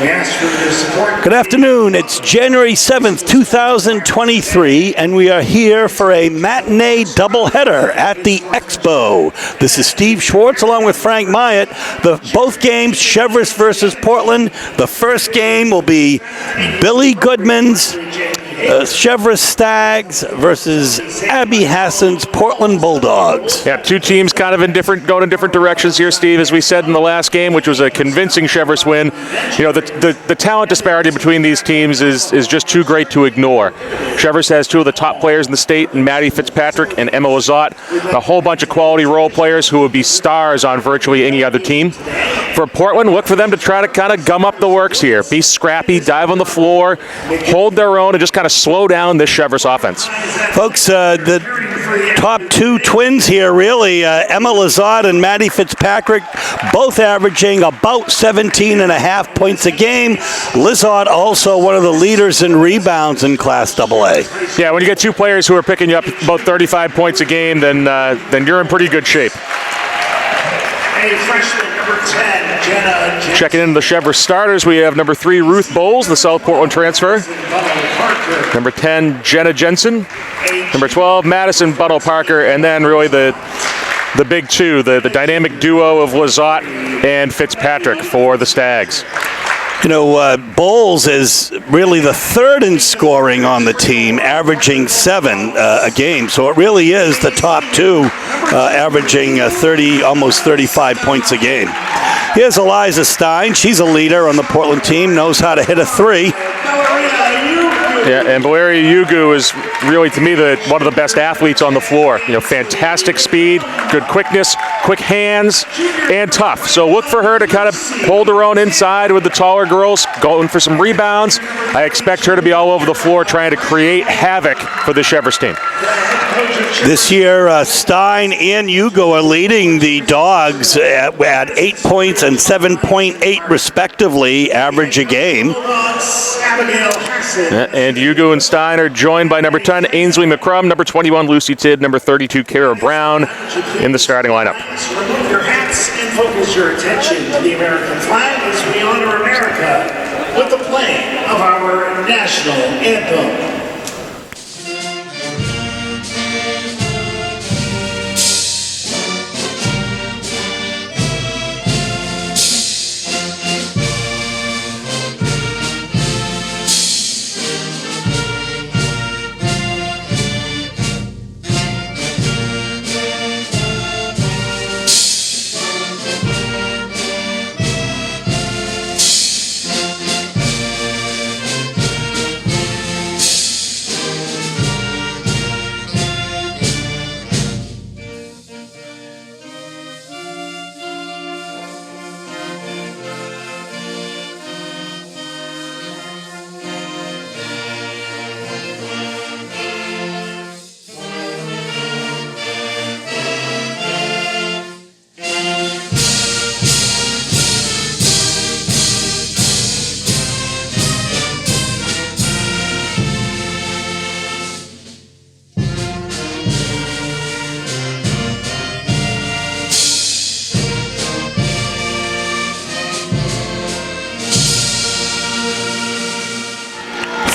We ask for your support. Good afternoon. It's January 7th, 2023, and we are here for a matinee doubleheader at the Expo. This is Steve Schwartz along with Frank Myatt. Both games, Cheverus versus Portland. The first game will be Billy Goodman's Cheverus Stags versus Abby Hassan's Portland Bulldogs. Yeah, two teams kind of going in different directions here, Steve. As we said in the last game, which was a convincing Cheverus win, you know, the talent disparity between these teams is just too great to ignore. Cheverus has two of the top players in the state, in Maddie Fitzpatrick and Emma Lazat, a whole bunch of quality role players who would be stars on virtually any other team. For Portland, look for them to try to kind of gum up the works here, be scrappy, dive on the floor, hold their own, and just kind of slow down this Cheverus offense. Folks, the top two twins here, really, Emma Lazat and Maddie Fitzpatrick, both averaging about 17.5 points a game. Lazat also one of the leaders in rebounds in Class AA. Yeah, when you get two players who are picking you up about 35 points a game, then you're in pretty good shape. A freshman, number 10, Jenna Jensen. Checking in the Cheverus starters, we have number 3, Ruth Bowles, the South Portland transfer. Number 10, Jenna Jensen. Number 12, Madison Buttle Parker. And then really the big two, the dynamic duo of Lazat and Fitzpatrick for the Stags. You know, Bowles is really the third in scoring on the team, averaging 7 a game. So it really is the top two, averaging almost 35 points a game. Here's Eliza Stein. She's a leader on the Portland team, knows how to hit a 3. Yeah, and Valeria Yugu is really, to me, one of the best athletes on the floor. You know, fantastic speed, good quickness, quick hands, and tough. So look for her to kind of hold her own inside with the taller girls, going for some rebounds. I expect her to be all over the floor trying to create havoc for the Cheverus team. This year, Stein and Yugo are leading the Dogs at 8 points and 7.8 respectively, average a game. And Yugo and Stein are joined by number 10, Ainsley McCrum, number 21, Lucy Tidd, number 32, Kara Brown in the starting lineup. Remove your hats and focus your attention to the American flag as we honor America with the playing of our national anthem.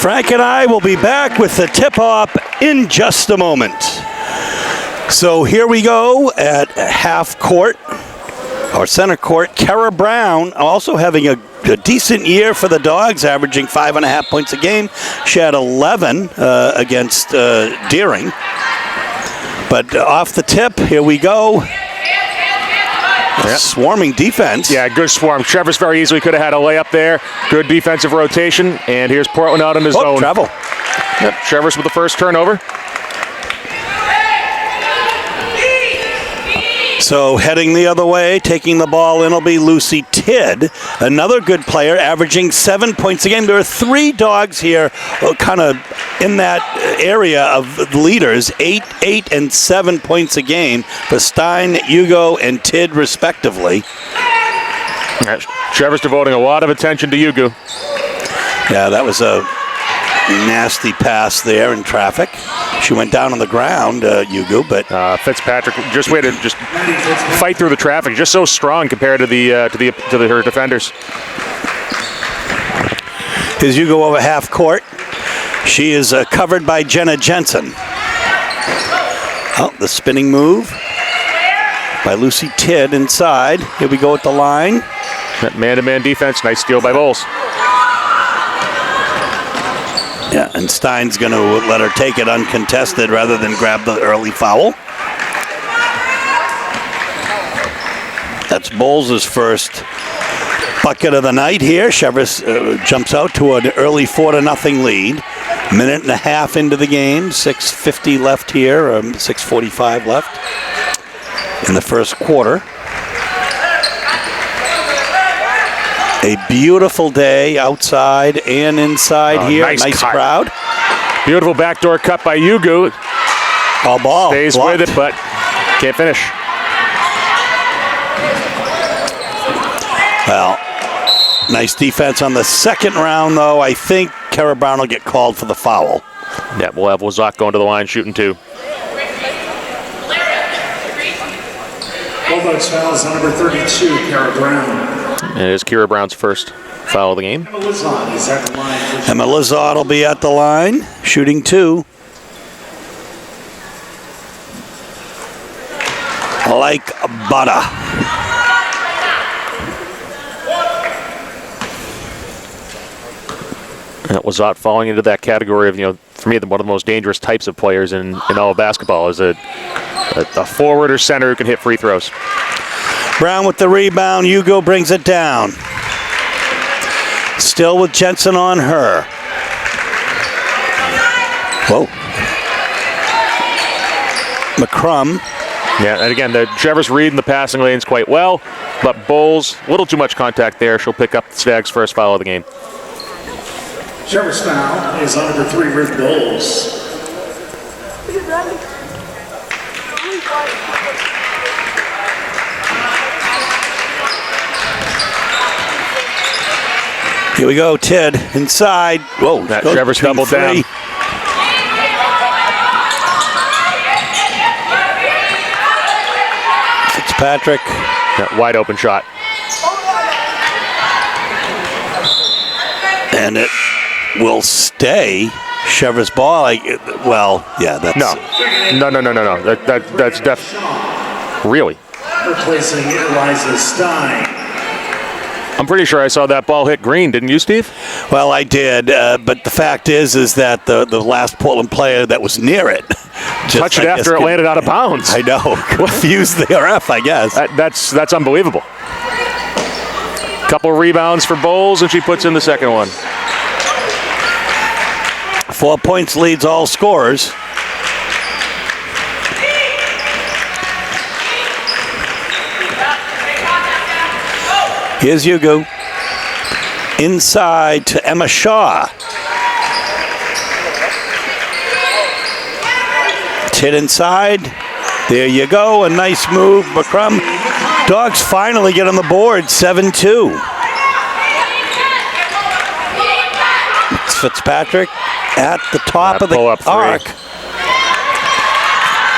Frank and I will be back with the tip-off in just a moment. So here we go at half court, or center court. Kara Brown also having a decent year for the Dogs, averaging 5.5 points a game. She had 11 against Deering. But off the tip, here we go. Yep. Swarming defense. Yeah, good swarm. Cheverus very easily could have had a layup there. Good defensive rotation. And here's Portland out in his zone. Travel. Yep, Cheverus with the first turnover. So heading the other way, taking the ball in will be Lucy Tidd, another good player, averaging 7 points a game. There are 3 Dogs here kind of in that area of leaders, 8, and 7 points a game for Stein, Yugo, and Tidd respectively. Cheverus devoting a lot of attention to Yugo. Yeah, that was a nasty pass there in traffic. She went down on the ground, Yugo, but Fitzpatrick just way to just fight through the traffic. Just so strong compared to her defenders. As you go over half court, she is covered by Jenna Jensen. Oh, the spinning move by Lucy Tidd inside. Here we go at the line. That man-to-man defense, nice steal by Bowles. Yeah, and Stein's going to let her take it uncontested rather than grab the early foul. That's Bowles' first bucket of the night here. Cheverus jumps out to an early 4-0 lead. Minute and a half into the game, 6:50 left here, 6:45 left in the first quarter. A beautiful day outside and inside here. Nice crowd. Beautiful backdoor cut by Yugu. All ball. Stays blocked. with it, but can't finish. Well, nice defense on the second round, though. I think Kara Brown will get called for the foul. Yeah, we'll have Wazak going to the line shooting 2. Bulldogs fouls on number 32, Kara Brown. And it is Kira Brown's first foul of the game. Emma Lizard is at the line. Emma Lizard will be at the line, shooting 2. Like butter. That was not falling into that category of, for me, one of the most dangerous types of players in all of basketball is a forward or center who can hit free throws. Brown with the rebound. Hugo brings it down. Still with Jensen on her. Whoa. McCrum. Yeah, and again, the Cheverus reading the passing lanes quite well, but Bowles, a little too much contact there. She'll pick up the Stag's first foul of the game. Cheverus foul is on number 3, Rick Bowles. Here we go, Tidd inside. Whoa, that Cheverus doubled down. Fitzpatrick. That wide open shot. And it will stay Cheverus ball. That's No. That's really. Replacing Eliza Stein. I'm pretty sure I saw that ball hit green, didn't you, Steve? Well, I did, but the fact is that the last Portland player that was near it touched it after it landed out of bounds. I know, confused the ref, I guess. That's unbelievable. Couple rebounds for Bowles, and she puts in the second one. 4 points leads all scorers. Here's Hugo. Inside to Emma Shaw. Tidd inside. There you go. A nice move. McCrum. Dogs finally get on the board. 7-2. It's Fitzpatrick at the top of the arc.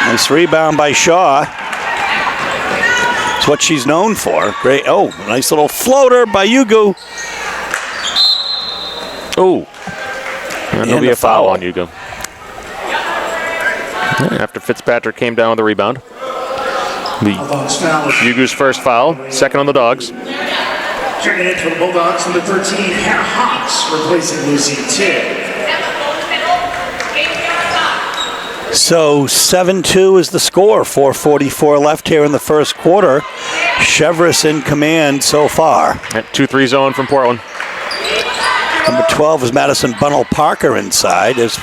Nice rebound by Shaw. It's what she's known for. Great. Oh, nice little floater by Hugo. Oh. And there'll be a foul on Hugo. After Fitzpatrick came down with the rebound. Hugo's first foul, second on the Dogs. Checking in for the Bulldogs, number 13, Hannah Hawks, replacing Lucy Tidd. So 7-2 is the score. 4:44 left here in the first quarter. Cheverus in command so far. At 2-3 zone from Portland. Number 12 is Madison Bunnell Parker inside as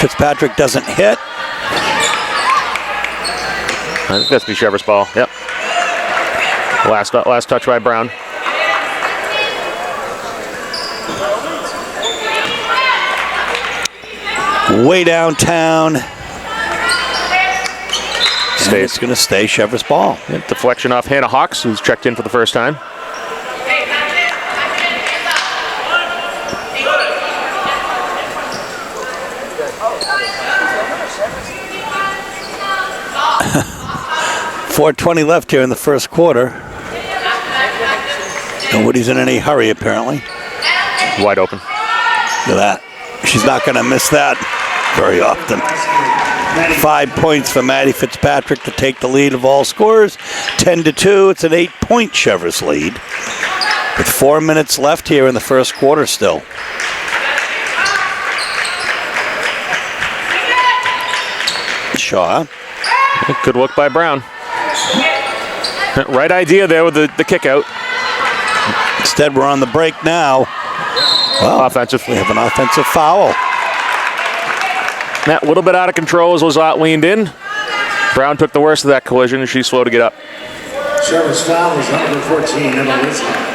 Fitzpatrick doesn't hit. I think that's the Cheverus ball. Yep. Last touch by Brown. Way downtown. Stays. It's going to stay Cheverus ball. Yep, deflection off Hannah Hawks, who's checked in for the first time. .420 left here in the first quarter. Nobody's in any hurry, apparently. Wide open. Look at that. She's not going to miss that very often. 5 points for Maddie Fitzpatrick to take the lead of all scorers. 10-2. It's an 8-point Cheverus lead with 4 minutes left here in the first quarter still. Shaw. Good look by Brown. Right idea there with the kick out. Instead, we're on the break now. Well, Offensive. we have an offensive foul. That little bit out of control as Lizotte leaned in. Brown took the worst of that collision, and she's slow to get up. Cheverus foul is number 14, Emma Lizotte.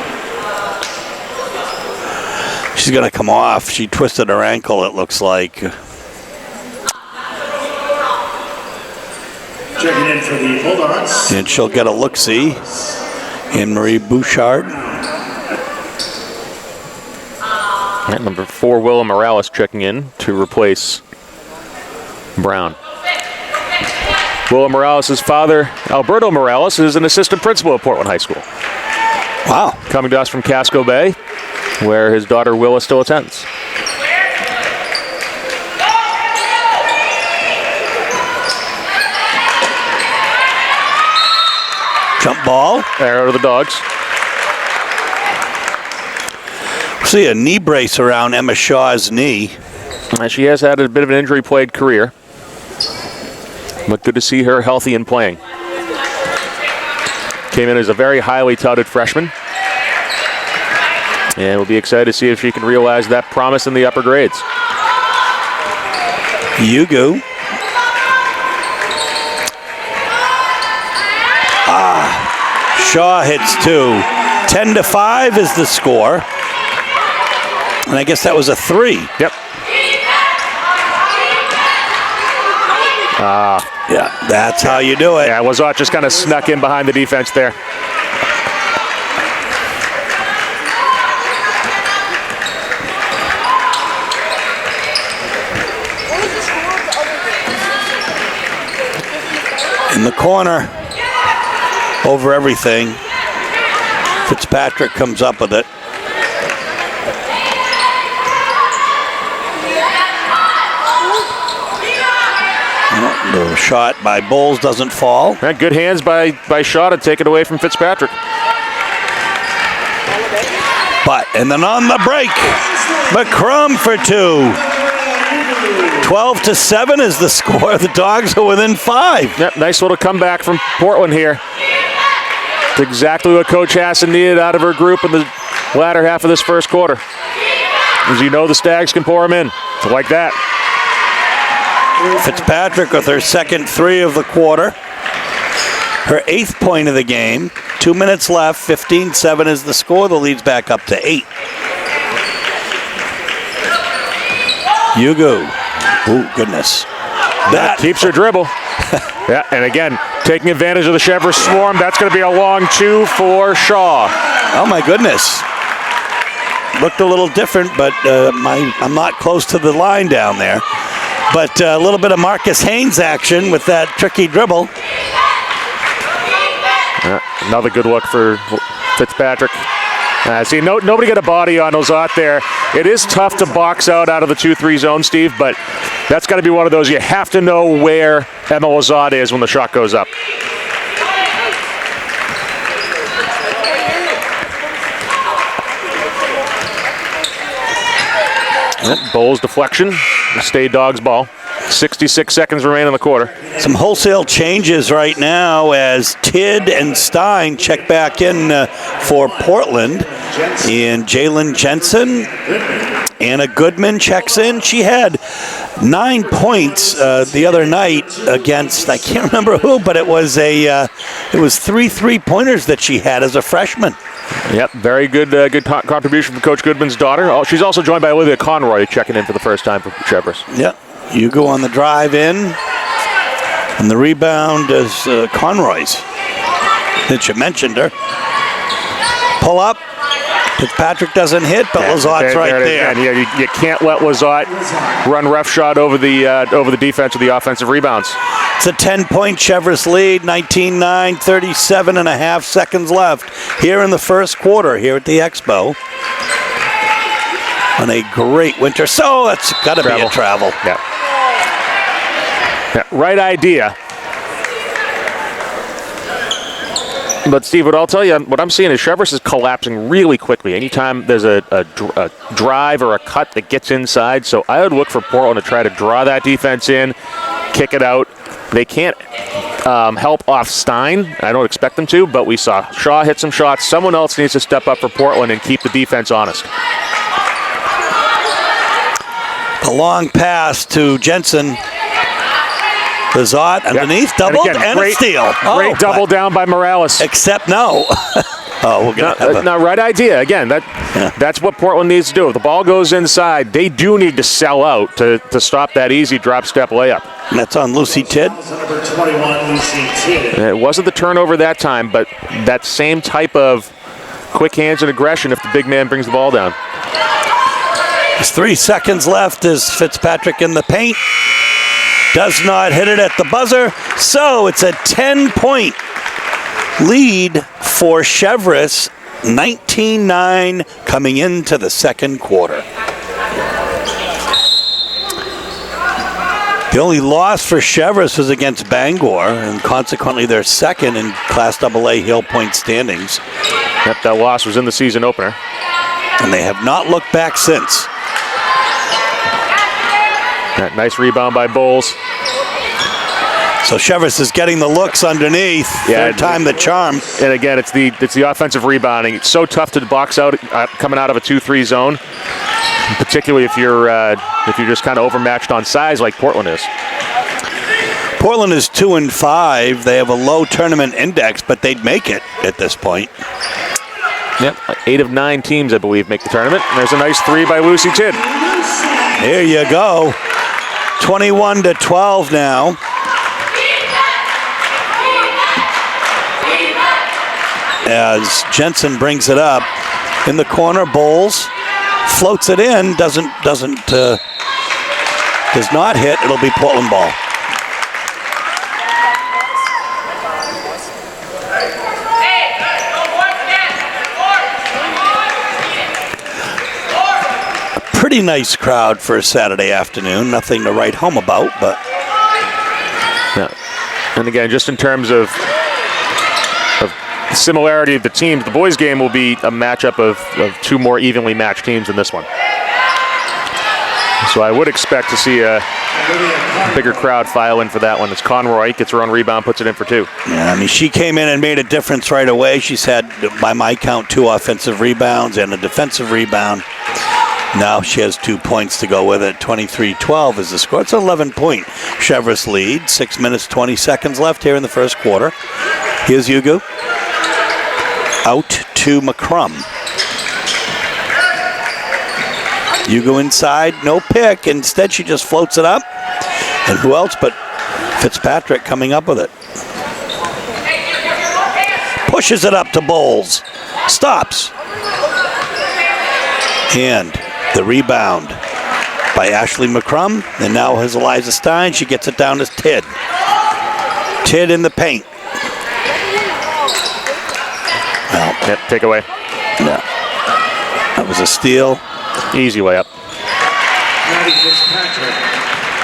She's going to come off. She twisted her ankle, it looks like. Checking in for the Bulldogs. And she'll get a look-see. Anne-Marie Bouchard. At number 4, Willa Morales checking in to replace Brown. Willa Morales' father, Alberto Morales, is an assistant principal at Portland High School. Wow. Coming to us from Casco Bay, where his daughter Willa still attends. Jump ball. Arrow to the Dogs. See a knee brace around Emma Shaw's knee. She has had a bit of an injury-plagued career, but good to see her healthy and playing. Came in as a very highly touted freshman, and we'll be excited to see if she can realize that promise in the upper grades. Yugu. Shaw hits 2. 10-5 is the score. And I guess that was a 3. Yep. Yeah, that's how you do it. Yeah, Lizotte just kind of snuck in behind the defense there. In the corner, over everything. Fitzpatrick comes up with it. The shot by Bowles doesn't fall. Right, good hands by Shaw to take it away from Fitzpatrick. And then on the break, McCrum for 2. 12-7 is the score. The Dogs are within 5. Yep, nice little comeback from Portland here. It's exactly what Coach Hassan needed out of her group in the latter half of this first quarter. As you know, the Stags can pour them in. Like that. Fitzpatrick with her second 3 of the quarter. Her 8th point of the game. 2 minutes left. 15-7 is the score. The lead's back up to 8. Yugu. Oh, goodness. That keeps her dribble. Yeah, and again, taking advantage of the Cheverus swarm. That's going to be a long 2 for Shaw. Oh, my goodness. Looked a little different, but I'm not close to the line down there. But a little bit of Marcus Haynes action with that tricky dribble. Another good look for Fitzpatrick. See, nobody got a body on Lizotte there. It is tough to box out of the 2-3 zone, Steve, but that's got to be one of those. You have to know where Emma Lizotte is when the shot goes up. Bowles deflection. Stay Dogs ball. 66 seconds remain in the quarter. Some wholesale changes right now as Tidd and Stein check back in for Portland. And Jalen Jensen, Anna Goodman checks in. She had 9 points the other night against, I can't remember who, but it was 3 3-pointers that she had as a freshman. Yep, very good contribution from Coach Goodman's daughter. She's also joined by Olivia Conroy checking in for the first time for Cheverus. Yep. You go on the drive in, and the rebound is Conroy's. That you mentioned her. Pull up. Fitzpatrick doesn't hit, but Lizotte's right there. And yeah, you can't let Lizotte run roughshod over the defense with the offensive rebounds. It's a 10-point Cheverus lead, 19-9, 37 and a half seconds left here in the first quarter here at the Expo. on a great winter. So that's got to be a travel. Yeah. Right idea. But Steve, what I'll tell you, what I'm seeing is Cheverus is collapsing really quickly. Anytime there's a drive or a cut that gets inside, so I would look for Portland to try to draw that defense in, kick it out. They can't help off Stein. I don't expect them to, but we saw Shaw hit some shots. Someone else needs to step up for Portland and keep the defense honest. A long pass to Jensen. Lazat underneath, doubled, and a steal. Great double down by Morales. Except no. We're going to have no, right idea. Again, that's what Portland needs to do. If the ball goes inside, they do need to sell out to stop that easy drop-step layup. And that's on Lucy Tidd. Number 21, Lucy Tidd. It wasn't the turnover that time, but that same type of quick hands and aggression if the big man brings the ball down. There's 3 seconds left as Fitzpatrick in the paint. Does not hit it at the buzzer, so it's a 10-point lead for Cheverus, 19-9 coming into the second quarter. The only loss for Cheverus was against Bangor, and consequently they're second in Class AA Hill point standings. Yep, that loss was in the season opener. And they have not looked back since. That nice rebound by Bowles. So Cheverus is getting the looks underneath. Third time the charm. And again, it's the offensive rebounding. It's so tough to box out coming out of a 2-3 zone, particularly if you're just kind of overmatched on size like Portland is. Portland is 2-5. They have a low tournament index, but they'd make it at this point. Yep, 8 of 9 teams, I believe, make the tournament. And there's a nice 3 by Lucy Tidd. Here you go. 21-12 now. As Jensen brings it up in the corner, Bowles floats it in, does not hit. It'll be Portland ball. Pretty nice crowd for a Saturday afternoon. Nothing to write home about, but. Yeah. And again, just in terms of similarity of the teams, the boys' game will be a matchup of 2 more evenly matched teams than this one. So I would expect to see a bigger crowd file in for that one. As Conroy gets her own rebound, puts it in for 2. Yeah, I mean, she came in and made a difference right away. She's had, by my count, 2 offensive rebounds and a defensive rebound. Now she has 2 points to go with it. 23-12 is the score. It's an 11-point Cheverus lead. 6 minutes, 20 seconds left here in the first quarter. Here's Yugu. Out to McCrum. Yugu inside, no pick. Instead, she just floats it up. And who else but Fitzpatrick coming up with it. Pushes it up to Bowles. Stops. And the rebound by Ashley McCrum. And now has Eliza Stein. She gets it down to Tidd. Tidd in the paint. Well, yep, take away. Yeah. That was a steal. Easy way up.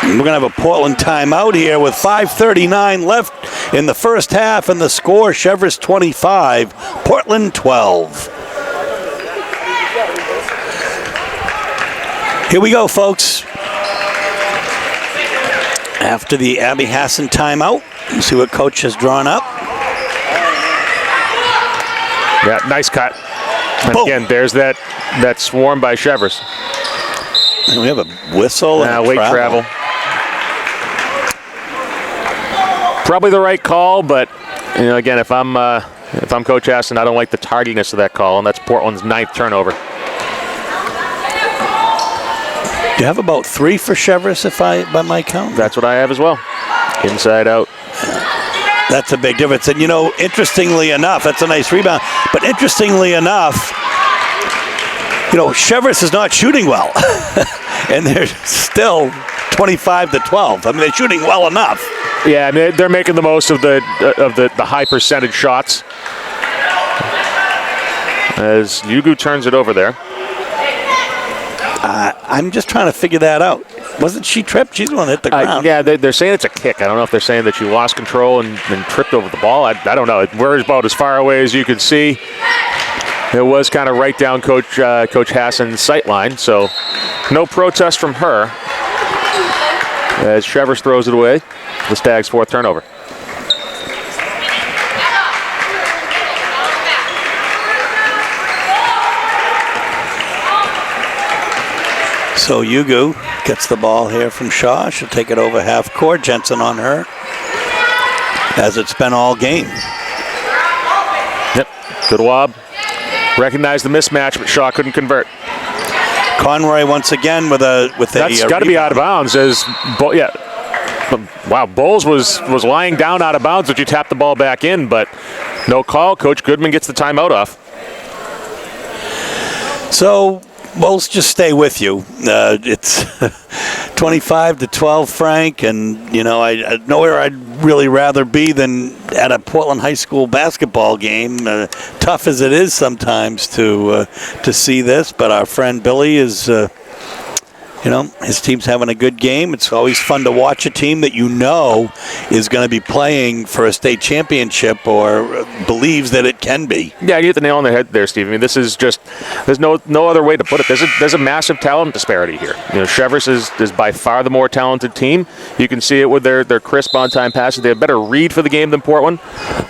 We're going to have a Portland timeout here with 5:39 left in the first half, and the score, Cheverus 25, Portland 12. Here we go, folks. After the Abby Hassan timeout, we'll see what coach has drawn up. Yeah, nice cut. And again, there's that swarm by Cheverus. And we have a whistle and late travel. Probably the right call, but again, if I'm Coach Hassan, I don't like the tardiness of that call, and that's Portland's 9th turnover. Do you have about 3 for Cheverus, by my count? That's what I have as well. Inside out. That's a big difference. And, interestingly enough, that's a nice rebound. But interestingly enough, Cheverus is not shooting well. And they're still 25-12. I mean, they're shooting well enough. Yeah, I mean, they're making the most of the high percentage shots. As Yugu turns it over there. I'm just trying to figure that out. Wasn't she tripped? She's the one that hit the ground. Yeah, they're saying it's a kick. I don't know if they're saying that she lost control and tripped over the ball. I don't know. We're about as far away as you could see. It was kind of right down Coach Hassan's sight line, so no protest from her. As Cheverus throws it away, the Stags' 4th turnover. So Yugu gets the ball here from Shaw. She'll take it over half court. Jensen on her, as it's been all game. Yep, good lob. Recognized the mismatch, but Shaw couldn't convert. Conroy once again with a That's got to be out of bounds. Wow, Bowles was lying down out of bounds, but you tapped the ball back in, but no call. Coach Goodman gets the timeout off. So Bowles, just stay with you. It's 25-12, Frank, and I nowhere I'd really rather be than at a Portland High School basketball game. Tough as it is sometimes to see this, but our friend Billy is. His team's having a good game. It's always fun to watch a team that is going to be playing for a state championship or believes that it can be. Yeah, you hit the nail on the head there, Steve. I mean, this is just, there's no other way to put it. There's a massive talent disparity here. Cheverus is by far the more talented team. You can see it with their crisp on-time passes. They have a better read for the game than Portland.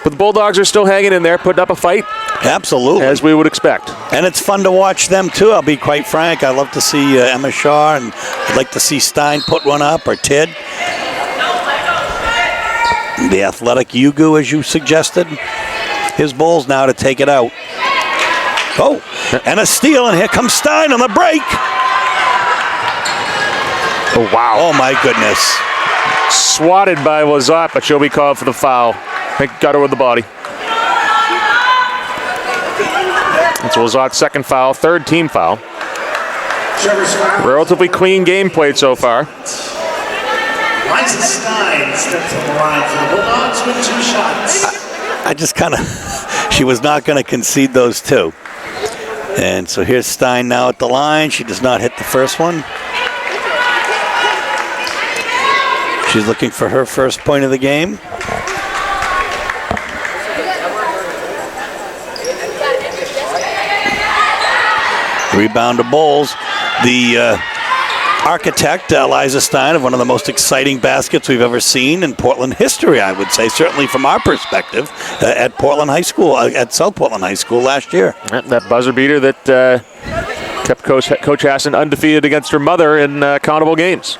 But the Bulldogs are still hanging in there, putting up a fight. Absolutely. As we would expect. And it's fun to watch them, too. I'll be quite frank. I love to see Emma Shaw, and I'd like to see Stein put one up, or Tid. The athletic Yugu, as you suggested. His Bulls now to take it out. Oh, and a steal, and here comes Stein on the break. Oh, wow. Oh, my goodness. Swatted by Lazat, but she'll be called for the foul. I think got her with the body. It's Lazat's 2nd foul, 3rd team foul. Relatively clean game played so far. Liza Stein steps on the line for the Bulldogs with 2 shots. I just kind of, she was not going to concede those 2. And so here's Stein now at the line. She does not hit the first one. She's looking for her first point of the game. Rebound to Bowles. The architect, Liza Stein, of one of the most exciting baskets we've ever seen in Portland history, I would say, certainly from our perspective, at Portland High School, at South Portland High School last year. That buzzer beater that kept Coach Hassan undefeated against her mother in countable games.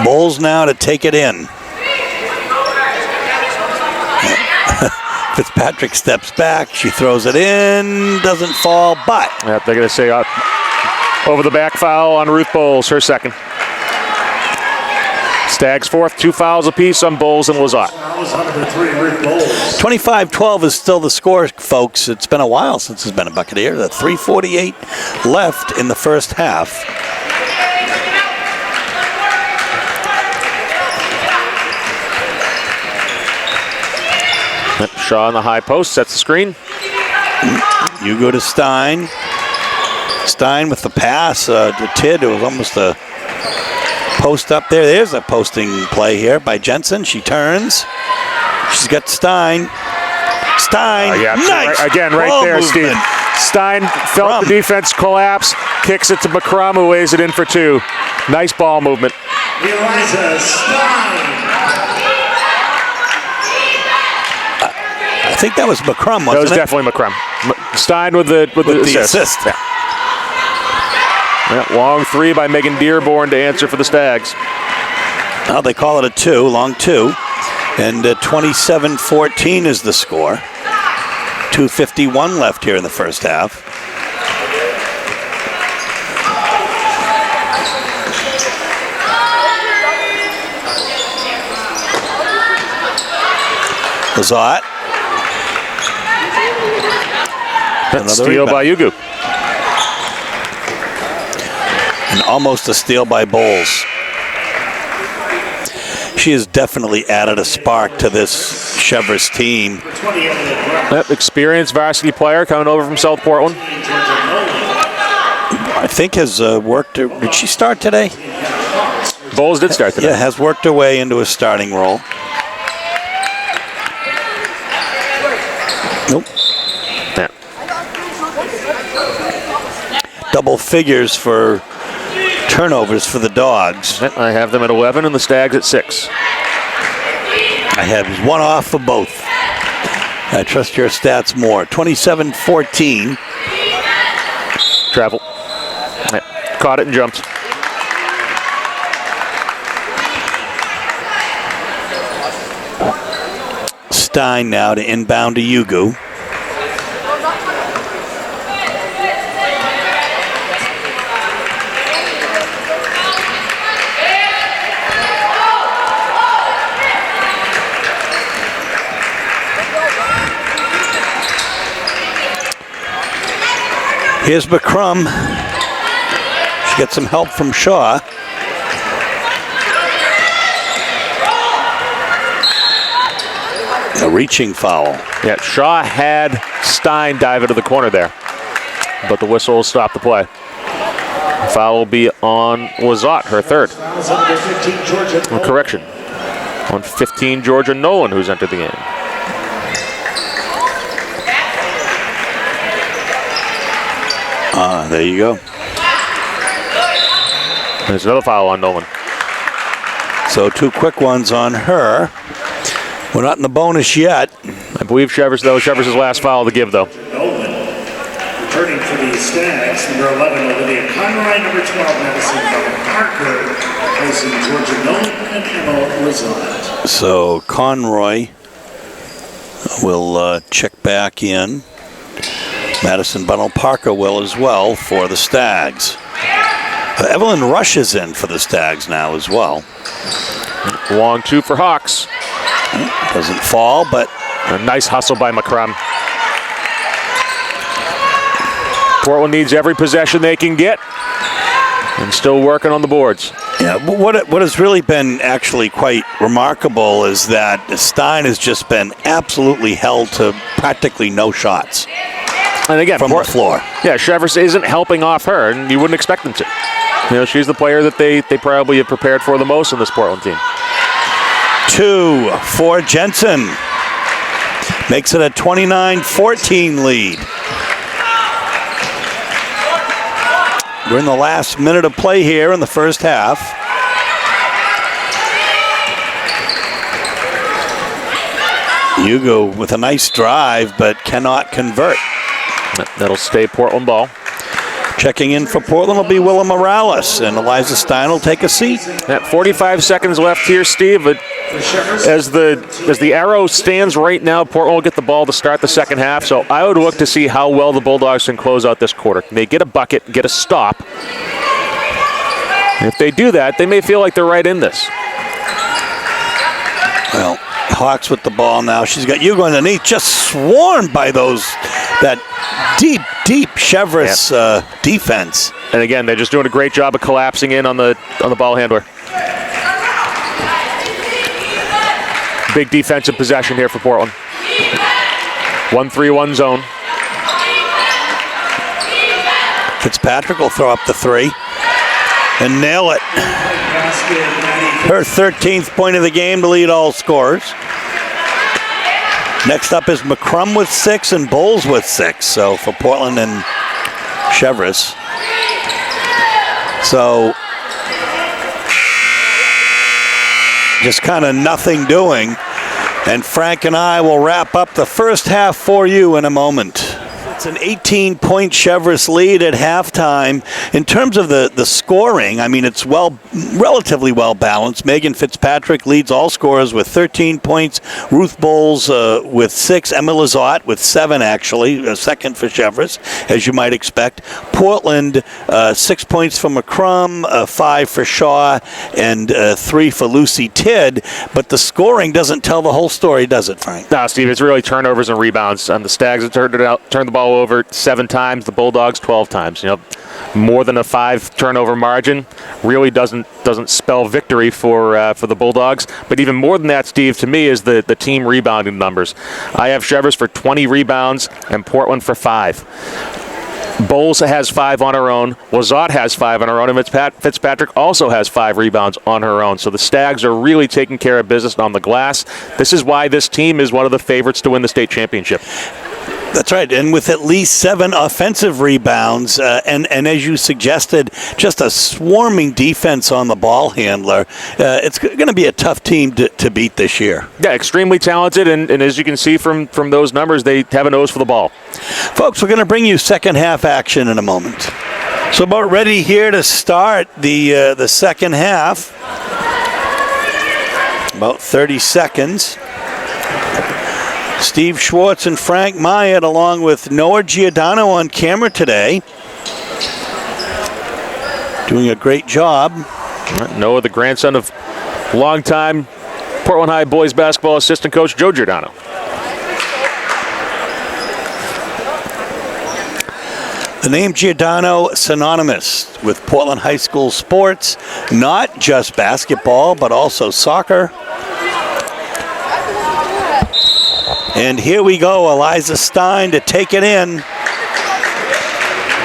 Bowles now to take it in. Fitzpatrick steps back. She throws it in. Doesn't fall, but. Yep, they're going to say over the back foul on Ruth Bowles, her 2nd. Stags 4th, 2 fouls apiece on Bowles and Lazat. 25-12 is still the score, folks. It's been a while since there's been a bucket here. The 3:48 left in the first half. Shaw on the high post, sets the screen. You go to Stein. Stein with the pass to Tid. It was almost a post up there. There's a posting play here by Jensen. She turns. She's got Stein. Stein. Nice. Again, right ball there, movement. Steve. Stein felt the defense collapse, kicks it to McCrum, who lays it in for 2. Nice ball movement. Eliza Stein. I think that was McCrum, wasn't it? That was definitely McCrum. Stein with the assist. Yeah. Yeah, long 3 by Megan Dearborn to answer for the Stags. Well, they call it a 2, long 2. And 27-14 is the score. 2:51 left here in the first half. Lazat. Steal by Yugu. And almost a steal by Bowles. She has definitely added a spark to this Cheverus team. Yep, experienced varsity player coming over from South Portland. I think has worked. Did she start today? Bowles did start today. Yeah, has worked her way into a starting role. Nope. Yeah. Double figures for turnovers for the Dogs. I have them at 11 and the Stags at 6. I have one off for both. I trust your stats more. 27-14. Travel. Yeah. Caught it and jumped. Stein now to inbound to Yugu. Here's McCrum. She gets some help from Shaw. A reaching foul. Yeah, Shaw had Stein dive into the corner there, but the whistle will stop the play. The foul will be on Lazat, her third. Correction. On 15, Georgia Nolan, who's entered the game. There you go. There's another foul on Nolan. So 2 quick ones on her. We're not in the bonus yet. I believe Cheverus, though. Cheverus' last foul to give, though. Nolan. Returning for the Stags, number 11, Olivia Conroy, number 12, Madison Parker, placing Georgia Nolan and Emma Lazat. So Conroy will check back in. Madison Bunnell Parker will as well for the Stags. Evelyn Rush is in for the Stags now as well. Long 2 for Hawks. Doesn't fall, but a nice hustle by McCrum. Portland needs every possession they can get, and still working on the boards. yeah. What has really been actually quite remarkable is that Stein has just been absolutely held to practically no shots And again, from the floor. Yeah, Cheverus isn't helping off her, and you wouldn't expect them to. You know, she's the player that they probably have prepared for the most in this Portland team. 2 for Jensen. Makes it a 29-14 lead. We're in the last minute of play here in the first half. Hugo with a nice drive, but cannot convert. That'll stay Portland ball. Checking in for Portland will be Willa Morales, and Eliza Stein will take a seat. At 45 seconds left here, Steve. But as the arrow stands right now, Portland will get the ball to start the second half. So I would look to see how well the Bulldogs can close out this quarter. Can they get a bucket, get a stop? If they do that, they may feel like they're right in this. Well, Hawks with the ball now. She's got Hugo underneath, just swarmed by that deep Cheverus defense. And again, they're just doing a great job of collapsing in on the ball handler. Big defensive possession here for Portland. 1-3-1 zone. Fitzpatrick will throw up the 3 and nail it. Her 13th point of the game to lead all scorers. Next up is McCrum with 6 and Bowles with 6. So for Portland and Cheverus. So just kind of nothing doing. And Frank and I will wrap up the first half for you in a moment. It's an 18-point Cheverus lead at halftime. In terms of the scoring, I mean, it's relatively well balanced. Megan Fitzpatrick leads all scorers with 13 points. Ruth Bowles with 6. Emma Lazat with 7, actually. Second for Cheverus, as you might expect. Portland, 6 points for McCrum, 5 for Shaw, and 3 for Lucy Tidd. But the scoring doesn't tell the whole story, does it, Frank? No, Steve, it's really turnovers and rebounds. And the Stags have turned the ball ball over 7 times, the Bulldogs 12 times. You know, more than a 5 turnover margin really doesn't spell victory for the Bulldogs. But even more than that, Steve, to me is the team rebounding numbers. I have Cheverus for 20 rebounds and Portland for 5. Bowles has 5 on her own. Lizotte has 5 on her own. And Fitzpatrick also has 5 rebounds on her own. So the Stags are really taking care of business on the glass. This is why this team is one of the favorites to win the state championship. That's right, and with at least 7 offensive rebounds, and as you suggested, just a swarming defense on the ball handler, it's going to be a tough team to beat this year. Yeah, extremely talented, and as you can see from those numbers, they have a nose for the ball. Folks, we're going to bring you second half action in a moment. So about ready here to start the second half. About 30 seconds. Steve Schwartz and Frank Myatt along with Noah Giordano on camera today. Doing a great job. Noah, the grandson of longtime Portland High boys basketball assistant coach Joe Giordano. The name Giordano synonymous with Portland High School sports, not just basketball, but also soccer. And here we go, Eliza Stein to take it in.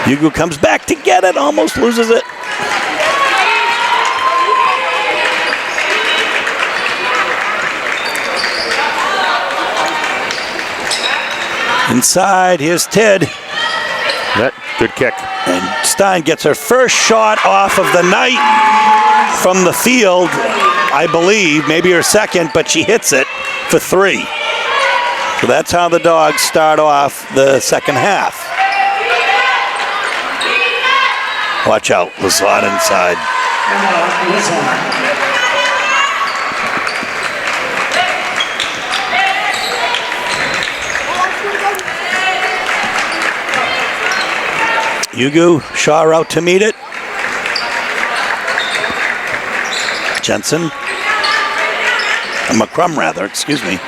Hugo comes back to get it, almost loses it. Inside, here's Ted. Good kick. And Stein gets her first shot off of the night from the field, I believe, maybe her second, but she hits it for 3. So that's how the Dogs start off the second half. Watch out, Lizotte inside. Hugo, Shaw out to meet it. Jensen. McCrum, rather, excuse me.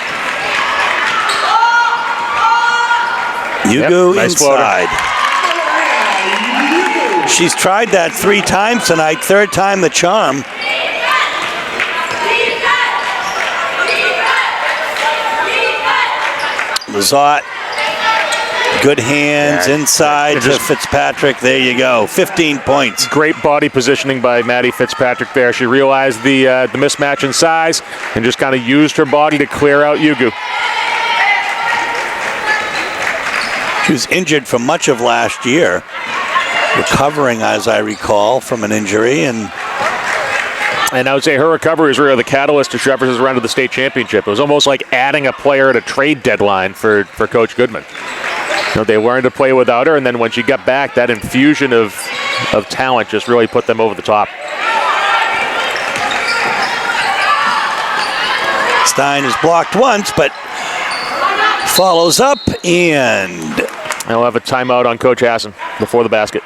Hugo nice inside. She's tried that 3 times tonight, 3rd time the charm. Lizotte, good hands inside to Fitzpatrick. There you go, 15 points. Great body positioning by Maddie Fitzpatrick there. She realized the mismatch in size and just kind of used her body to clear out Hugo. She was injured for much of last year, recovering, as I recall, from an injury. And I would say her recovery is really the catalyst to Cheverus' run to the state championship. It was almost like adding a player at a trade deadline for Coach Goodman. You know, they learned to play without her, and then when she got back, that infusion of talent just really put them over the top. Stein is blocked once, but follows up, and I'll have a timeout on Coach Hassan before the basket.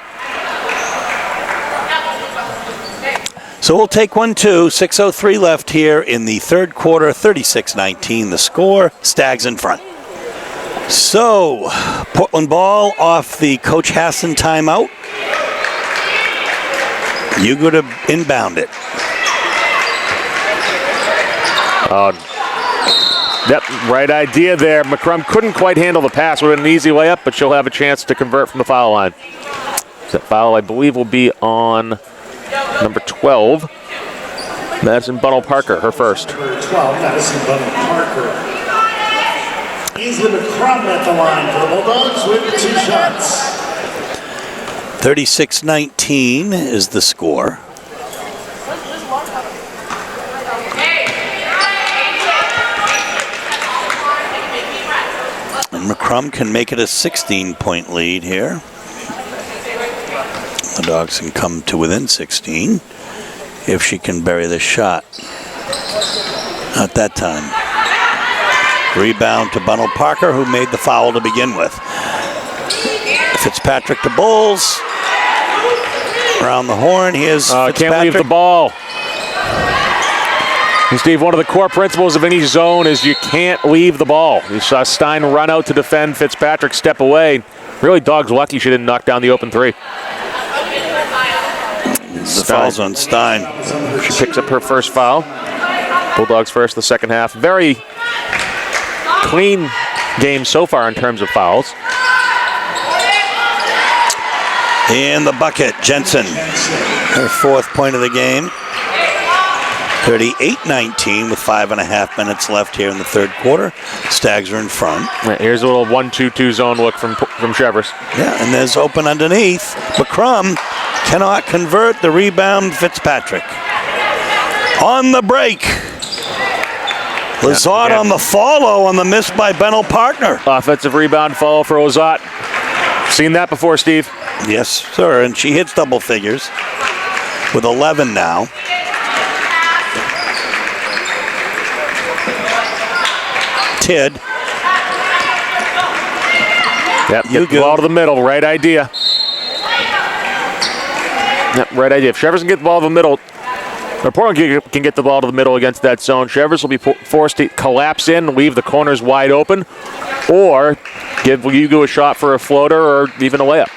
So we'll take 1-2, 6:03 left here in the third quarter, 36-19 the score, Stags in front. So, Portland ball off the Coach Hassan timeout. You go to inbound it. Yep, right idea there. McCrum couldn't quite handle the pass. Would have been an easy layup, but she'll have a chance to convert from the foul line. That foul, I believe, will be on number 12. Madison Bunnell-Parker, her first. Number 12, Madison Bunnell-Parker. Ainsley McCrum at the line for the Bulldogs with 2 shots. 36-19 is the score. And McCrum can make it a 16-point lead here. The Dogs can come to within 16 if she can bury the shot. Not that time. Rebound to Bunnell-Parker, who made the foul to begin with. Fitzpatrick to Bowles. Around the horn, here's Fitzpatrick. Can't leave the ball. And Steve, one of the core principles of any zone is you can't leave the ball. You saw Stein run out to defend, Fitzpatrick step away. Really, Dog's lucky she didn't knock down the open three. The foul's on Stein. She picks up her first foul. Bulldogs first the second half. Very clean game so far in terms of fouls. In the bucket, Jensen. Her 4th point of the game. 38-19 with 5.5 minutes left here in the third quarter. Stags are in front. Right, here's a little 1-2-2 zone look from Cheverus. Yeah, and there's open underneath. McCrum cannot convert the rebound. Fitzpatrick. On the break. Lazat on the follow on the miss by Benno Partner. Offensive rebound follow for Lazat. Seen that before, Steve. Yes, sir, and she hits double figures with 11 now. Tid. Yep, get the ball to the middle. Right idea. Yep, right idea. If Cheverus can get the ball to the middle, or Portland can get the ball to the middle against that zone, Cheverus will be forced to collapse in, leave the corners wide open, or give Hugo a shot for a floater or even a layup.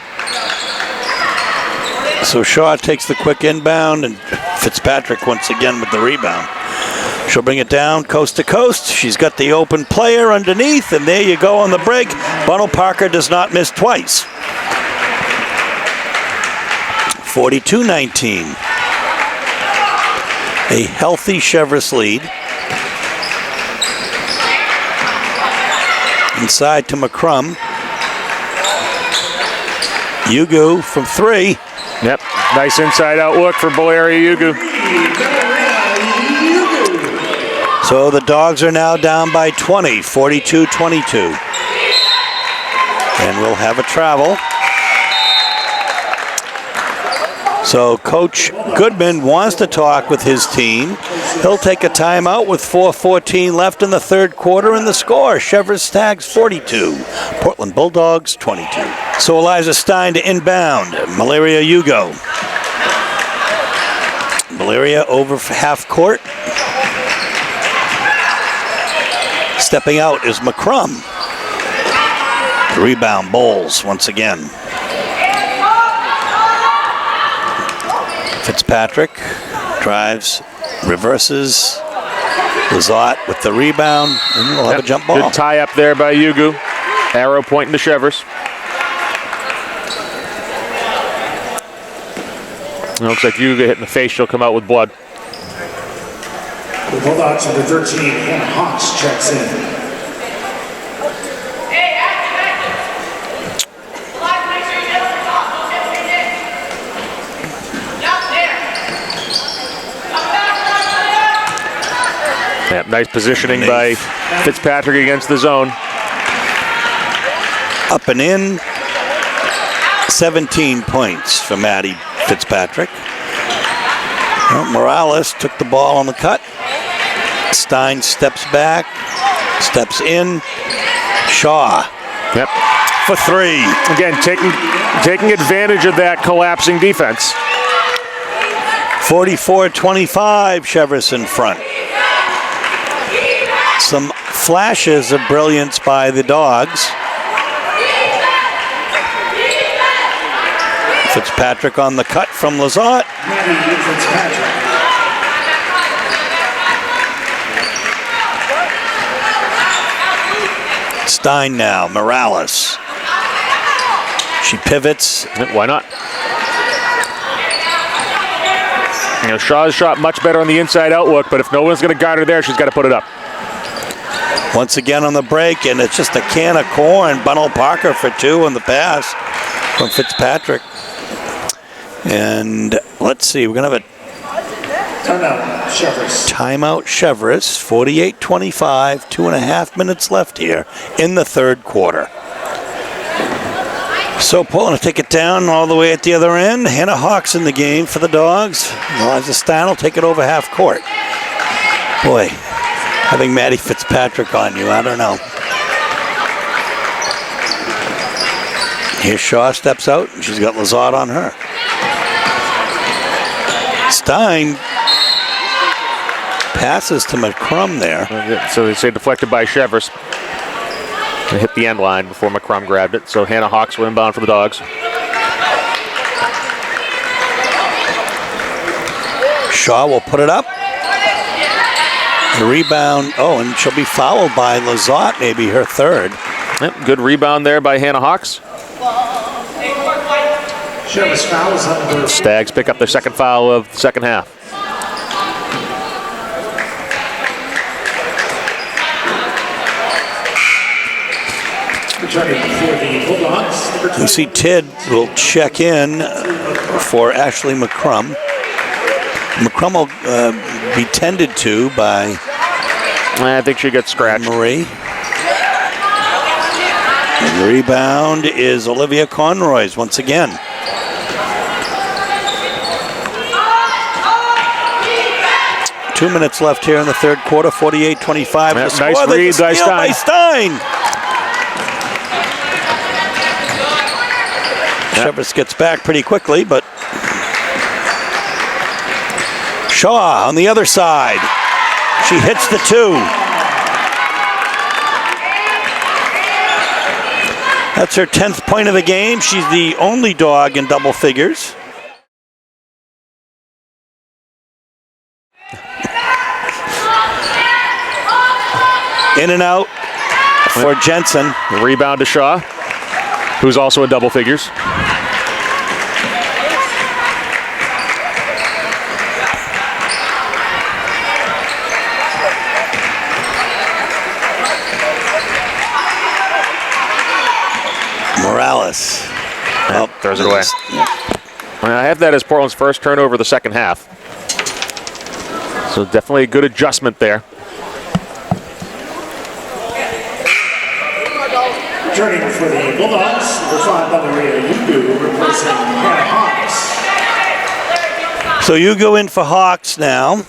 So Shaw takes the quick inbound, and Fitzpatrick once again with the rebound. She'll bring it down coast to coast. She's got the open player underneath, and there you go on the break. Benno Parker does not miss twice. 42-19. A healthy Cheverus lead. Inside to McCrum. Yugu from 3. Yep, nice inside out look for Valeria Yugu. So the Dogs are now down by 20, 42-22. And we'll have a travel. So Coach Goodman wants to talk with his team. He'll take a timeout with 4:14 left in the third quarter, and the score, Cheverus Stags 42, Portland Bulldogs 22. So Eliza Stein to inbound, Malaria Hugo. Malaria over half court. Stepping out is McCrum. The rebound, Bowles once again. Fitzpatrick drives, reverses. Lazat with the rebound, and we'll have a jump ball. Good tie up there by Yugu. Arrow pointing to Cheverus. It looks like Yuga hitting the face. She'll come out with blood. The Bulldogs under 13, Hannah Hawks checks in. Yep, nice positioning by Fitzpatrick against the zone. Up and in. 17 points for Maddie Fitzpatrick. Well, Morales took the ball on the cut. Stein steps back, steps in. Shaw. Yep. For 3. Again, taking advantage of that collapsing defense. 44-25, Cheverus in front. Some flashes of brilliance by the Dogs. Fitzpatrick on the cut from Lazat. Stein now, Morales. She pivots. Why not? You know, Shaw's shot much better on the inside outlook, but if no one's going to guard her there, she's got to put it up. Once again on the break, and it's just a can of corn. Benno Parker for 2 on the pass from Fitzpatrick. And let's see, we're going to have a timeout Cheverus, 48-25, 2.5 minutes left here in the third quarter. So Portland will take it down all the way at the other end. Hannah Hawks in the game for the Dogs. Eliza Stein will take it over half court. Boy, having Maddie Fitzpatrick on you, I don't know. Here Shaw steps out, and she's got Lazat on her. Passes to McCrum there. So they say deflected by Cheverus. They hit the end line before McCrum grabbed it. So Hannah Hawks will inbound for the Dogs. Shaw will put it up. The rebound. Oh, and she'll be fouled by Lizotte, maybe her third. Yep, good rebound there by Hannah Hawks. Cheverus fouls on the Stags pick up their second foul of the second half. returning for the Bulldogs. Number 20. You see Tid will check in for Ashley McCrum. McCrum will be tended to by I think she gets scratched. Marie. And the rebound is Olivia Conroy's once again. Two minutes left here in the third quarter, 48-25. Yeah, The score. nice read by Steal by Stein. Cheverus gets back pretty quickly, but Shaw on the other side. She hits the two. That's her 10th point of the game. She's the only Dog in double figures. In and out for Jensen. The rebound to Shaw, who's also in double figures. Morales. Oh, throws it away. I have that as Portland's first turnover of the second half. So definitely a good adjustment there. Returning for the Bulldogs, number 5, Maria Yugu, replacing Hannah Hawks. So you go in for Hawks now.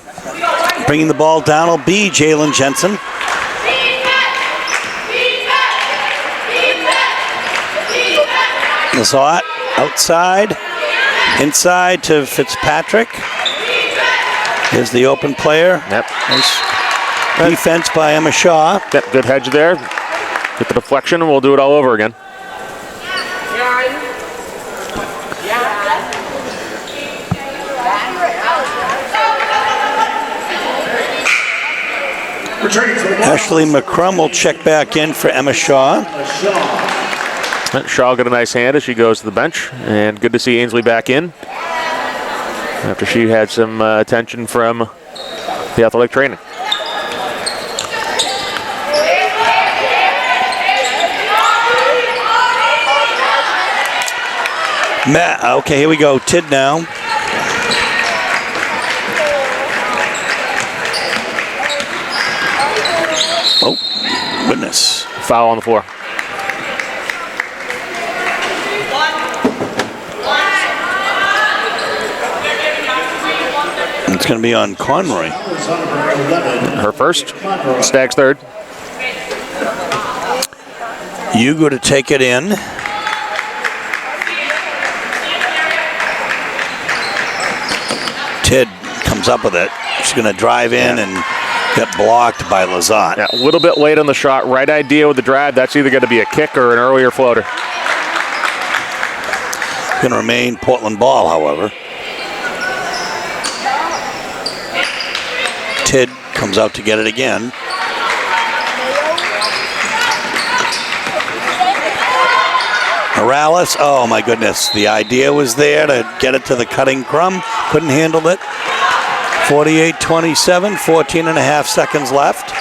Bringing the ball down will be Jalen Jensen. Lizotte outside, inside to Fitzpatrick. Here's the open player. Yep. Nice defense by Emma Shaw. Yep, good hedge there. Get the deflection, and we'll do it all over again. Returning for the Bulldogs. Ashley McCrum will check back in for Emma Shaw. Shaw got a nice hand as she goes to the bench, and good to see Ainsley back in after she had some attention from the athletic training. Okay, here we go. Tid now. Oh, goodness. Foul on the floor. It's going to be on Conroy. Her first. Stags third. You go to take it in. Tid comes up with it. She's going to drive in and get blocked by Lizotte. Yeah, a little bit late on the shot. Right idea with the drive. That's either going to be a kick or an earlier floater. Going to remain Portland ball, however. Tid comes out to get it again. Morales, oh my goodness. The idea was there to get it to the cutting Crum. Couldn't handle it. 48-27, 14 and a half seconds left.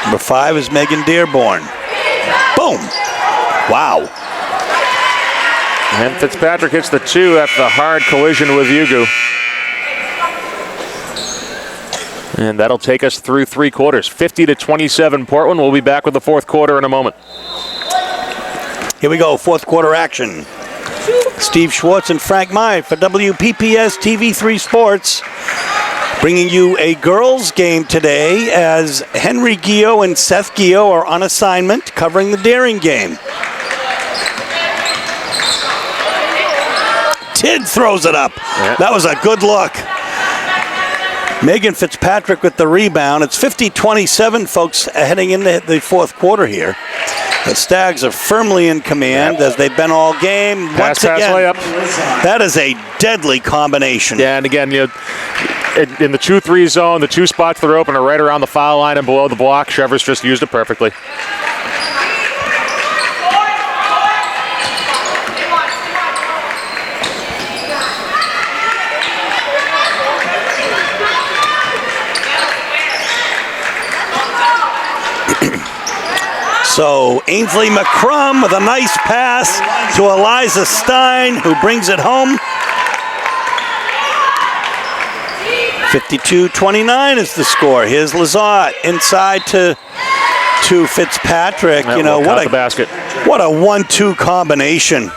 Number 5 is Megan Dearborn. Boom. Wow. And Fitzpatrick hits the 2 after the hard collision with Yugu. And that'll take us through 3 quarters. 50-27 Portland. We'll be back with the fourth quarter in a moment. Here we go, fourth quarter action. Steve Schwartz and Frank Meyer for WPPS TV3 Sports. Bringing you a girls' game today as Henry Gio and Seth Gio are on assignment covering the Daring game. Tidd throws it up. Yeah. That was a good look. Megan Fitzpatrick with the rebound. It's 50-27, folks, heading into the fourth quarter here. The Stags are firmly in command as they've been all game. Pass, Once again, layup. that is a deadly combination. Yeah, and again, in the 2-3 zone, the two spots that are open are right around the foul line and below the block. Cheverus just used it perfectly. So Ainsley McCrum with a nice pass to Eliza Stein, who brings it home. 52-29 is the score. Here's Lizotte inside to Fitzpatrick. You know, what a basket. What a 1-2 combination.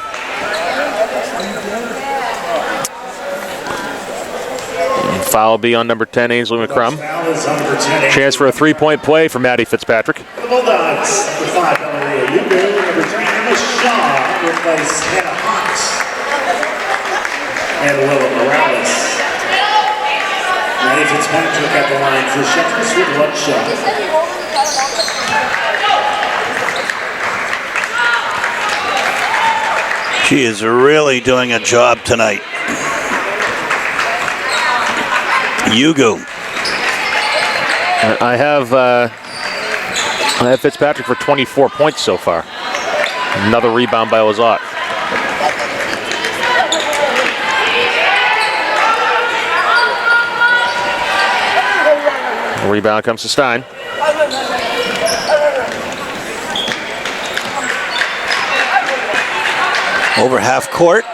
Foul will be on number 10, Ainsley McCrum. Foul is on number 10. Chance for a three-point play for Maddie Fitzpatrick. The Bulldogs, number 5, Maria Lugo, number 3, Emma Shaw, replace Hannah Hawks and Willa Morales. Maddie Fitzpatrick at the line for Cheverus with 1 shot. She is really doing a job tonight. Yugu. I have Fitzpatrick for 24 points so far. Another rebound by Lizotte. Rebound comes to Stein. Over half court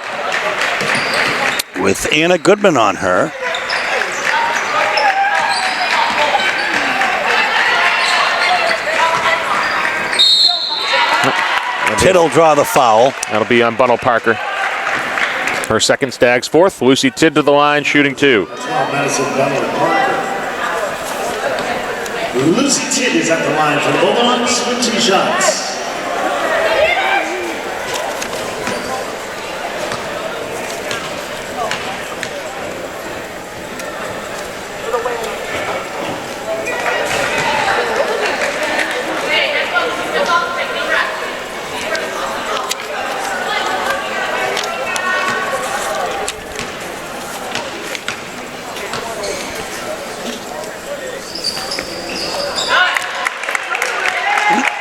with Anna Goodman on her. Tidd will draw the foul. That'll be on Bunnell Parker. Her second, Stags fourth. Lucy Tidd to the line, shooting 2. Madison Bunnell Parker. Lucy Tidd is at the line for the Bulldogs with 2 shots.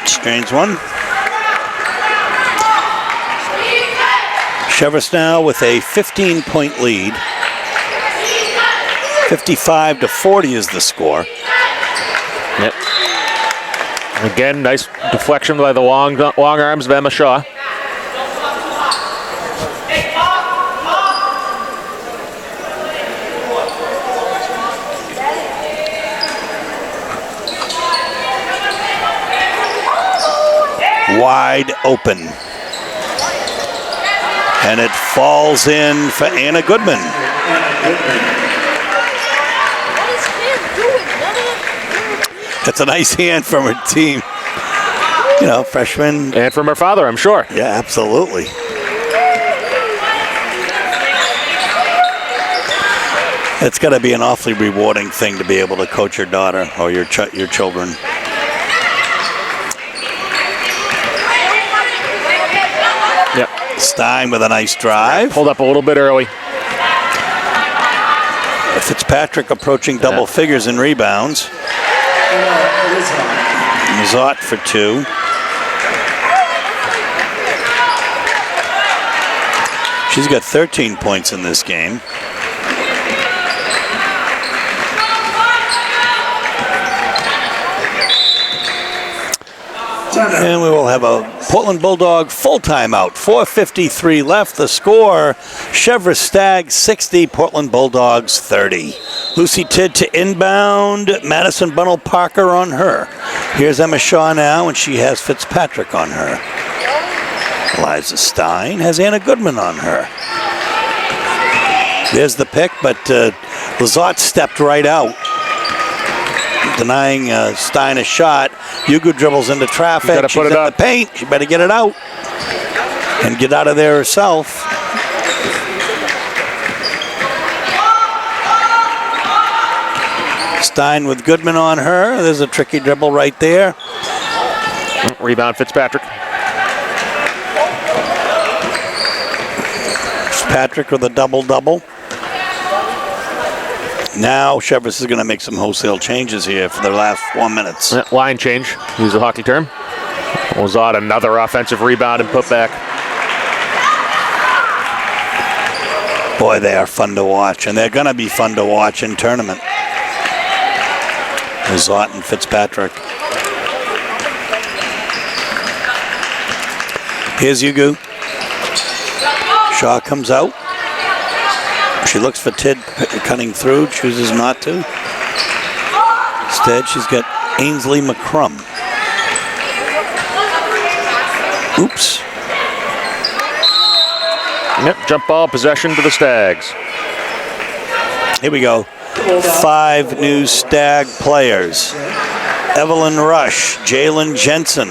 Strange one. Cheverus now with a 15-point lead. 55-40 is the score. Yep. Again, nice deflection by the long arms of Emma Shaw. Wide open. And it falls in for Anna Goodman. That's a nice hand from her team. You know, freshman. And from her father, I'm sure. Yeah, absolutely. It's got to be an awfully rewarding thing to be able to coach your daughter or your children. Yep. Stein with a nice drive. Pulled up a little bit early. Fitzpatrick approaching double figures in rebounds. Lizotte for 2. She's got 13 points in this game. And we will have a Portland Bulldog full timeout. 4:53 left. The score, Cheverus Stags 60, Portland Bulldogs 30. Lucy Tidd to inbound. Madison Bunnell Parker on her. Here's Emma Shaw now, and she has Fitzpatrick on her. Eliza Stein has Anna Goodman on her. There's the pick, but Lizotte stepped right out, denying Stein a shot. Yugu dribbles into traffic. She's in the paint. She better get it out and get out of there herself. Stein with Goodman on her. There's a tricky dribble right there. Rebound Fitzpatrick. Fitzpatrick with a double-double. Now Cheverus is going to make some wholesale changes here for the last 4 minutes. Line change, use a hockey term. Ozad, another offensive rebound and putback. Boy, they are fun to watch, and they're going to be fun to watch in tournament. Ozad and Fitzpatrick. Here's Ugu. Shaw comes out. She looks for Tid cutting through, chooses not to. Instead, she's got Ainsley McCrum. Oops. Yep, jump ball possession to the Stags. Here we go. 5 new Stag players. Evelyn Rush, Jalen Jensen,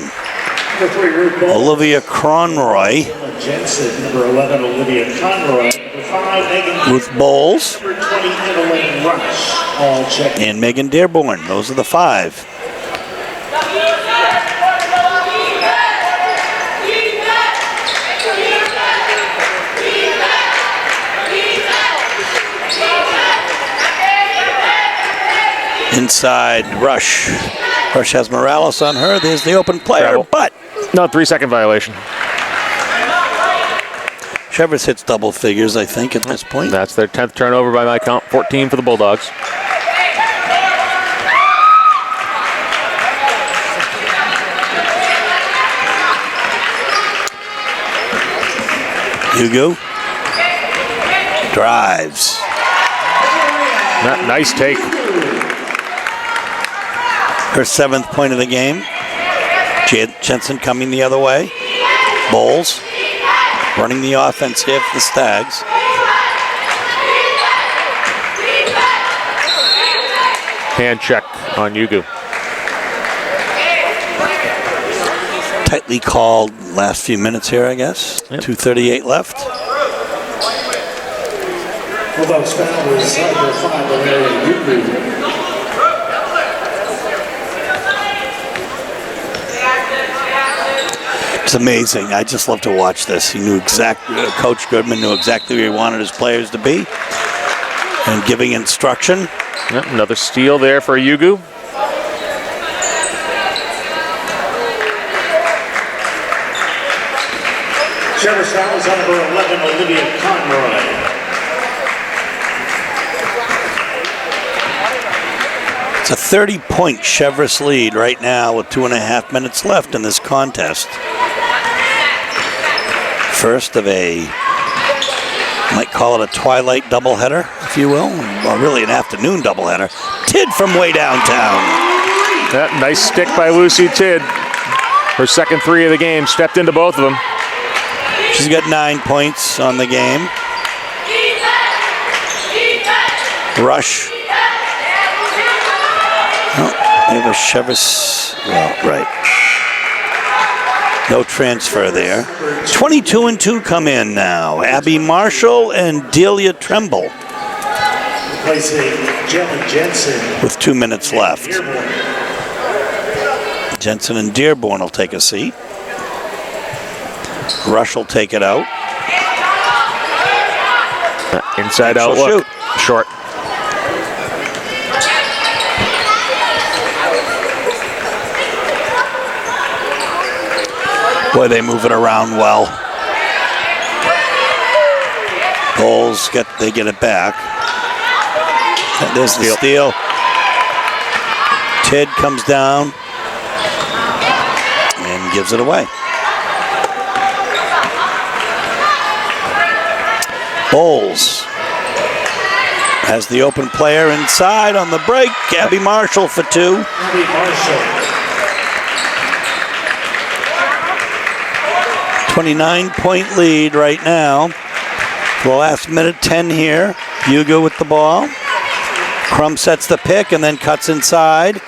Olivia Cronroy, Jensen, number 11, Olivia Conroy, number 5, Megan Ruth Bowles, number 20, Evelyn Rush, all check. and Megan Dearborn. Those are the 5. Inside, Rush. Rush has Morales on her. There's the open player, Incredible. but No, 3-second violation. Cheverus hits double figures, I think, at this point. That's their 10th turnover by my count. 14 for the Bulldogs. Hugo drives. Nice take. Her 7th point of the game. Jensen coming the other way. Bowles running the offense here for the Stags. Hand check on Ugu. Tightly called last few minutes here, I guess. Yep. 2:38 left. Bulldogs foul is number 5, Valeria Ugu. It's amazing. I just love to watch this. He knew Coach Goodman knew exactly where he wanted his players to be, and giving instruction. Yep, another steal there for Ugu. Cheverus foul is number 11, Olivia Conroy. It's a 30-point Cheverus lead right now with 2.5 minutes left in this contest. First of a, might call it a twilight doubleheader, if you will, or really an afternoon doubleheader. Tid from way downtown. That nice stick by Lucy Tid. Her second 3 of the game, stepped into both of them. She's got 9 points on the game. Rush. Oh, they have a Cheverus. Well, right. No transfer there. 22 and 2 come in now. Abby Marshall and Delia Tremble Replacing Jalen Jensen. with 2 minutes left. Dearborn. Jensen and Dearborn will take a seat. Rush will take it out. Inside She'll out look. shoot. Short. Boy, they move it around well. Bowles they get it back. And there's the steal. Tid comes down and gives it away. Bowles has the open player inside on the break. Abby Marshall for 2. Abby Marshall. 29-point lead right now. The last minute 10 here. Hugo with the ball. Crum sets the pick and then cuts inside.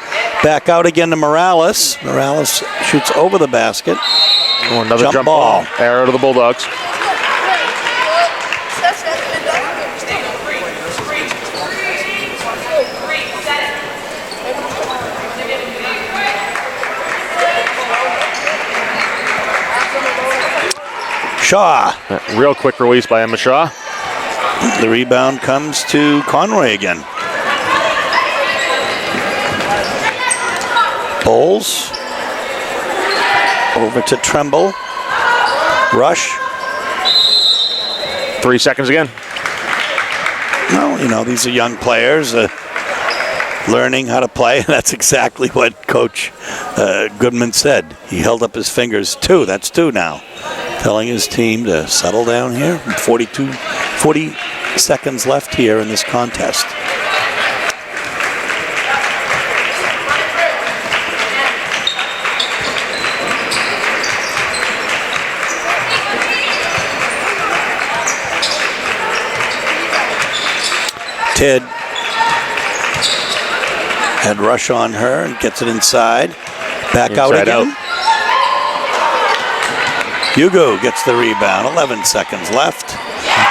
Back out again to Morales. Morales shoots over the basket. Oh, another jump ball. Arrow to the Bulldogs. Shaw. Real quick release by Emma Shaw. The rebound comes to Conroy again. Bowles. Over to Tremble. Rush. 3 seconds again. Well, these are young players learning how to play. That's exactly what Coach Goodman said. He held up his fingers. That's two now. Telling his team to settle down here. 40 seconds left here in this contest. Ted had Rush on her and gets it inside. Back out again. Hugo gets the rebound. 11 seconds left.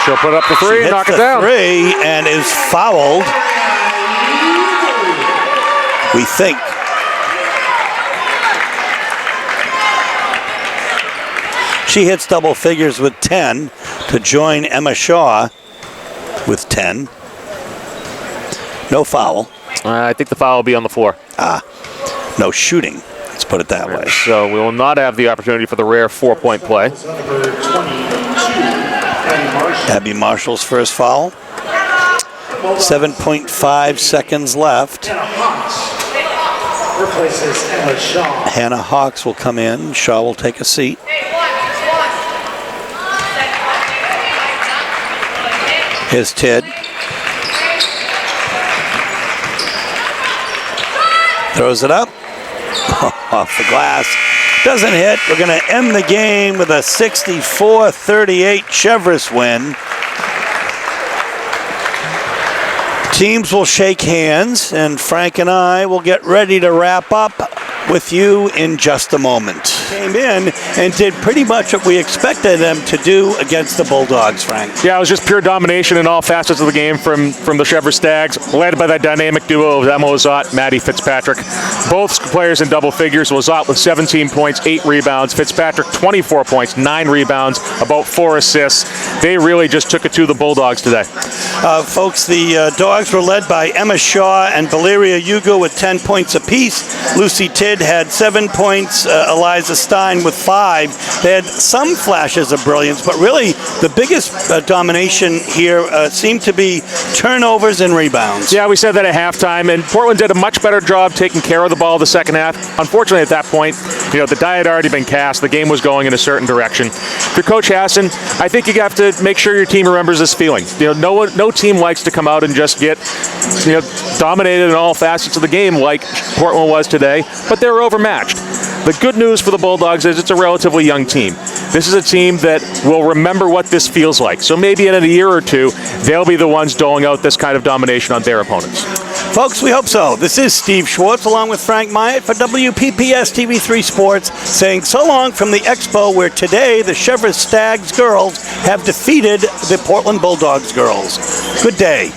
She'll put up the three and knock it down. Three and is fouled. We think. She hits double figures with 10 to join Emma Shaw with 10. No foul. I think the foul will be on the floor. No shooting. Let's put it that way. So we will not have the opportunity for the rare 4-point play. Abby Marshall's first foul. 7.5 seconds left. Hannah Hawks will come in. Shaw will take a seat. Here's Ted. Throws it up. Off the glass. Doesn't hit. We're going to end the game with a 64-38 Cheverus win. Teams will shake hands, and Frank and I will get ready to wrap up with you in just a moment. Came in and did pretty much what we expected them to do against the Bulldogs, Frank. Yeah, it was just pure domination in all facets of the game from the Cheverus Stags, led by that dynamic duo of Emma Lizotte, Maddie Fitzpatrick. Both players in double figures. Lizotte with 17 points, 8 rebounds. Fitzpatrick 24 points, 9 rebounds, about 4 assists. They really just took it to the Bulldogs today. Folks, the Dogs were led by Emma Shaw and Valeria Hugo with 10 points apiece. Lucy Tidd had 7 points, Eliza Stein with 5. They had some flashes of brilliance, but really the biggest domination here seemed to be turnovers and rebounds. Yeah, we said that at halftime, and Portland did a much better job taking care of the ball the second half. Unfortunately, at that point, the die had already been cast. The game was going in a certain direction. For Coach Hassan, I think you have to make sure your team remembers this feeling. No team likes to come out and just get dominated in all facets of the game like Portland was today, but they were overmatched. The good news for the Bulldogs is it's a relatively young team. This is a team that will remember what this feels like. So maybe in a year or two, they'll be the ones doling out this kind of domination on their opponents. Folks, we hope so. This is Steve Schwartz along with Frank Myatt for WPPS TV3 Sports saying so long from the Expo, where today the Cheverus Stags girls have defeated the Portland Bulldogs girls. Good day.